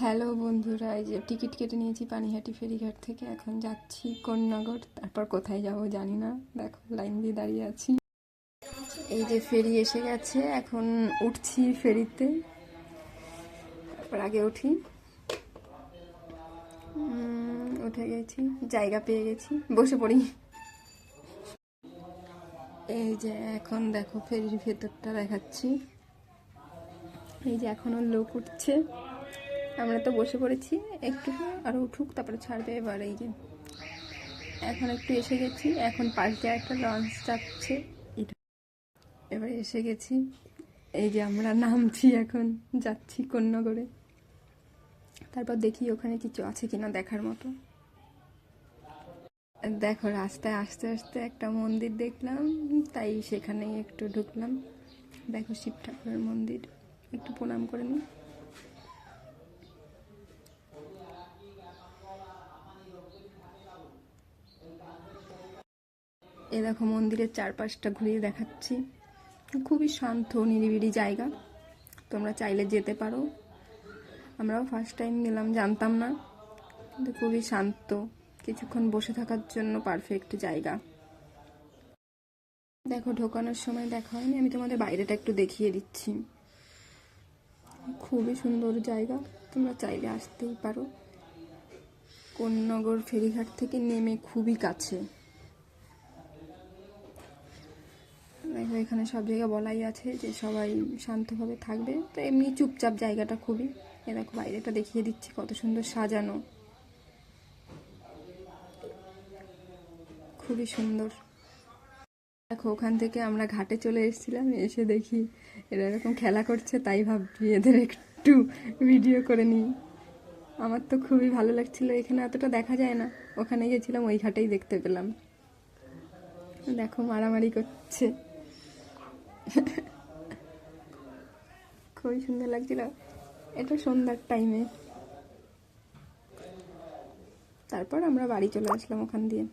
Hello বন্ধুরা, এই যে টিকিট কেটে নিয়েছি পানিহাটি ফেরিঘাট থেকে। এখন যাচ্ছি কোন্নগর, তারপর কোথায় যাব জানি না। দেখো লাইন দিয়ে দাঁড়িয়ে আছি। এই যে ফেরি এসে গেছে, এখন উঠছি ফেরিতে। তারপর আগে উঠি। উঠে গেছি, জায়গা পেয়ে গেছি, বসে পড়ি। এই যে এখন দেখো ফেরির ভেতরটা দেখাচ্ছি। এই যে এখনো লোক উঠছে, আমরা তো বসে পড়েছি। একটু আরো উঠুক, তারপরে ছাড়বে। এবার এই যে এখন একটু এসে গেছি, এখন পাশ দিয়ে একটা লঞ্চ যাচ্ছে। এবার এসে গেছি, এই যে আমরা নামছি, এখন যাচ্ছি কোন্নগরে। তারপর দেখি ওখানে কিছু আছে কিনা দেখার মতো। দেখো রাস্তায় আস্তে আস্তে একটা মন্দির দেখলাম, তাই সেখানেই একটু ঢুকলাম। দেখো শিব ঠাকুরের মন্দির, একটু প্রণাম করে নিই। এ দেখো মন্দিরের চারপাশটা ঘুরিয়ে দেখাচ্ছি। খুবই শান্ত নিরিবিলি জায়গা, তোমরা চাইলে যেতে পারো। আমরাও ফার্স্ট টাইম গেলাম, জানতাম না, কিন্তু খুবই শান্ত, কিছুক্ষণ বসে থাকার জন্য পারফেক্ট জায়গা। দেখো ঢোকানোর সময় দেখা হয়নি, আমি তোমাদের বাইরেটা একটু দেখিয়ে দিচ্ছি। খুবই সুন্দর জায়গা, তোমরা চাইলে আসতেই পারো। কোন্নগর ফেরিঘাট থেকে নেমে খুবই কাছে। দেখো এখানে সব জায়গা বলাই আছে যে সবাই শান্তভাবে থাকবে, তো এমনি চুপচাপ জায়গাটা খুবই। এ দেখো বাইরেটা দেখিয়ে দিচ্ছি, কত সুন্দর সাজানো, খুবই সুন্দর। দেখো ওখান থেকে আমরা ঘাটে চলে এসেছিলাম, এসে দেখি এরা এরকম খেলা করছে, তাই ভাবছি এদের একটু ভিডিও করে নিই। আমার তো খুবই ভালো লাগছিল, এখানে এতটা দেখা যায় না। ওখানে গেছিলাম, ওই ঘাটেই দেখতে পেলাম। দেখো মারামারি করছে, খুবই সুন্দর লাগছিল। এটা সন্ধ্যার টাইমে। তারপর আমরা বাড়ি চলে আসলাম ওখান দিয়ে।